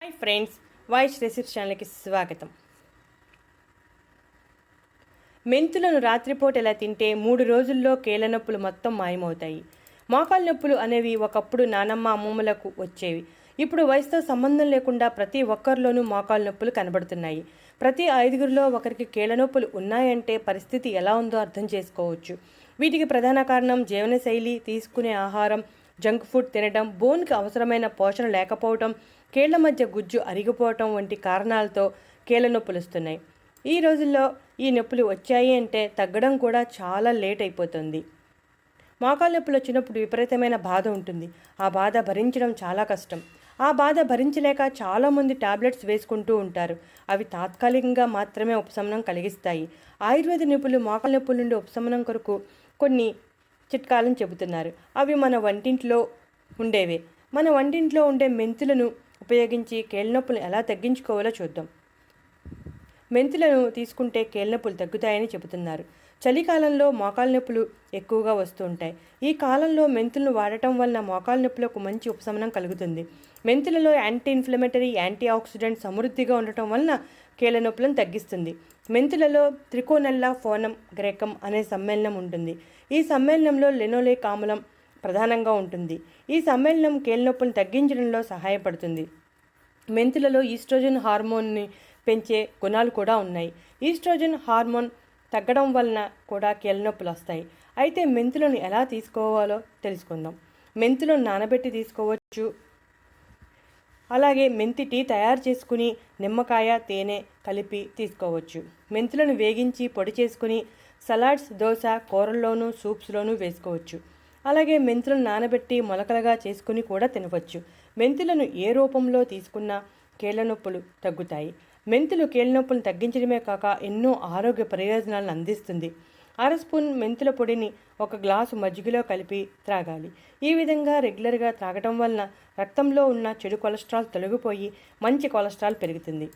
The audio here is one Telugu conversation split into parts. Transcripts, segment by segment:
హాయ్ ఫ్రెండ్స్, వాయిస్ రెసిపీ ఛానల్కి స్వాగతం. మెంతులను రాత్రిపూట ఇలా తింటే 3 రోజుల్లో కీళ్ళ నొప్పులు మొత్తం మాయమవుతాయి. మోకాలు నొప్పులు అనేవి ఒకప్పుడు నానమ్మ అమ్మమ్మలకు వచ్చేవి. ఇప్పుడు వయసుతో సంబంధం లేకుండా ప్రతి ఒక్కరిలోనూ మోకాలు నొప్పులు కనబడుతున్నాయి. ప్రతి 5గురిలో ఒకరికి కీళ్ళ నొప్పులు ఉన్నాయంటే పరిస్థితి ఎలా ఉందో అర్థం చేసుకోవచ్చు. వీటికి ప్రధాన కారణం జీవనశైలి, తీసుకునే ఆహారం, జంక్ ఫుడ్ తినడం, బోన్కి అవసరమైన పోషణ లేకపోవడం, కీళ్ల మధ్య గుజ్జు అరిగిపోవటం వంటి కారణాలతో కీళ్ళ నొప్పులు వస్తున్నాయి. ఈ రోజుల్లో ఈ నొప్పులు వచ్చాయి అంటే తగ్గడం కూడా చాలా లేట్ అయిపోతుంది. మోకాలు నొప్పులు వచ్చినప్పుడు విపరీతమైన బాధ ఉంటుంది. ఆ బాధ భరించడం చాలా కష్టం. ఆ బాధ భరించలేక చాలామంది టాబ్లెట్స్ వేసుకుంటూ ఉంటారు. అవి తాత్కాలికంగా మాత్రమే ఉపశమనం కలిగిస్తాయి. ఆయుర్వేద నిపుణులు మోకాలు నొప్పుల నుండి ఉపశమనం కొరకు కొన్ని చిట్కాలను చెబుతున్నారు. అవి మన వంటింట్లో ఉండేవే. మన వంటింట్లో ఉండే మెంతులను ఉపయోగించి కీళ్ళ నొప్పులు ఎలా తగ్గించుకోవాలో చూద్దాం. మెంతులను తీసుకుంటే కీళ్ళ నొప్పులు తగ్గుతాయని చెబుతున్నారు. చలికాలంలో మోకాలు నొప్పులు ఎక్కువగా వస్తూ ఉంటాయి. ఈ కాలంలో మెంతులను వాడటం వలన మోకాలు నొప్పులకు మంచి ఉపశమనం కలుగుతుంది. మెంతులలో యాంటీ ఇన్ఫ్లమేటరీ, యాంటీ ఆక్సిడెంట్ సమృద్ధిగా ఉండటం వలన కీళ్ళ నొప్పులను తగ్గిస్తుంది. మెంతులలో త్రికోనెల్లా ఫోనం గ్రేకం అనే సమ్మేళనం ఉంటుంది. ఈ సమ్మేళనంలో లెనోలేక్ ఆమ్లం ప్రధానంగా ఉంటుంది. ఈ సమ్మేళనం కీళ్ళ నొప్పులను తగ్గించడంలో సహాయపడుతుంది. మెంతులలో ఈస్ట్రోజన్ హార్మోన్ని పెంచే గుణాలు కూడా ఉన్నాయి. ఈస్ట్రోజన్ హార్మోన్ తగ్గడం వలన కూడా కీళ్ళ నొప్పులు వస్తాయి. అయితే మెంతులను ఎలా తీసుకోవాలో తెలుసుకుందాం. మెంతులను నానబెట్టి తీసుకోవచ్చు. అలాగే మెంతి టీ తయారు చేసుకుని నిమ్మకాయ, తేనె కలిపి తీసుకోవచ్చు. మెంతులను వేగించి పొడి చేసుకుని సలాడ్స్, దోశ, కూరల్లోనూ సూప్స్లోనూ వేసుకోవచ్చు. అలాగే మెంతులను నానబెట్టి మొలకలుగా చేసుకుని కూడా తినవచ్చు. మెంతులను ఏ రూపంలో తీసుకున్నా కీళ్ళ నొప్పులు తగ్గుతాయి. మెంతులు కీళ్ళ నొప్పులను తగ్గించడమే కాక ఎన్నో ఆరోగ్య ప్రయోజనాలను అందిస్తుంది. 1/2 స్పూన్ మెంతుల పొడిని 1 గ్లాసు మజ్జిగలో కలిపి త్రాగాలి. ఈ విధంగా రెగ్యులర్గా త్రాగటం వలన రక్తంలో ఉన్న చెడు కొలెస్ట్రాల్ తొలగిపోయి మంచి కొలెస్ట్రాల్ పెరుగుతుంది.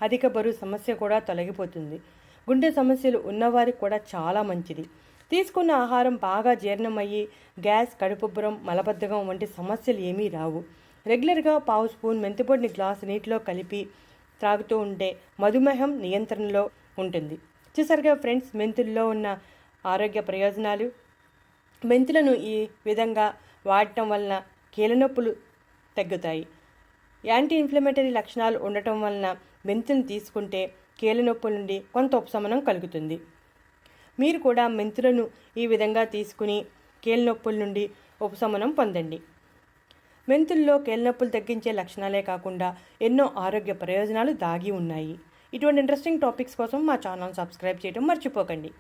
అధిక బరువు సమస్య కూడా తొలగిపోతుంది. గుండె సమస్యలు ఉన్నవారికి కూడా చాలా మంచిది. తీసుకున్న ఆహారం బాగా జీర్ణమయ్యి గ్యాస్, కడుపుబ్బరం, మలబద్ధకం వంటి సమస్యలు ఏమీ రావు. రెగ్యులర్గా 1/2 స్పూన్ మెంతిపొడిని గ్లాసు నీటిలో కలిపి త్రాగుతూ ఉంటే మధుమేహం నియంత్రణలో ఉంటుంది. చూసారుగా ఫ్రెండ్స్, మెంతుల్లో ఉన్న ఆరోగ్య ప్రయోజనాలు. మెంతులను ఈ విధంగా వాడటం వలన కీళ్ళ నొప్పులు తగ్గుతాయి. యాంటీ ఇన్ఫ్లమేటరీ లక్షణాలు ఉండటం వలన మెంతులను తీసుకుంటే కీళ్ళ నొప్పుల నుండి కొంత ఉపశమనం కలుగుతుంది. మీరు కూడా మెంతులను ఈ విధంగా తీసుకుని కీళ్ళ నొప్పుల నుండి ఉపశమనం పొందండి. మెంతుల్లో కీళ్ళ నొప్పులు తగ్గించే లక్షణాలే కాకుండా ఎన్నో ఆరోగ్య ప్రయోజనాలు దాగి ఉన్నాయి. ఇటువంటి ఇంట్రెస్టింగ్ టాపిక్స్ కోసం మా ఛానల్ సబ్స్క్రైబ్ చేయడం మర్చిపోకండి.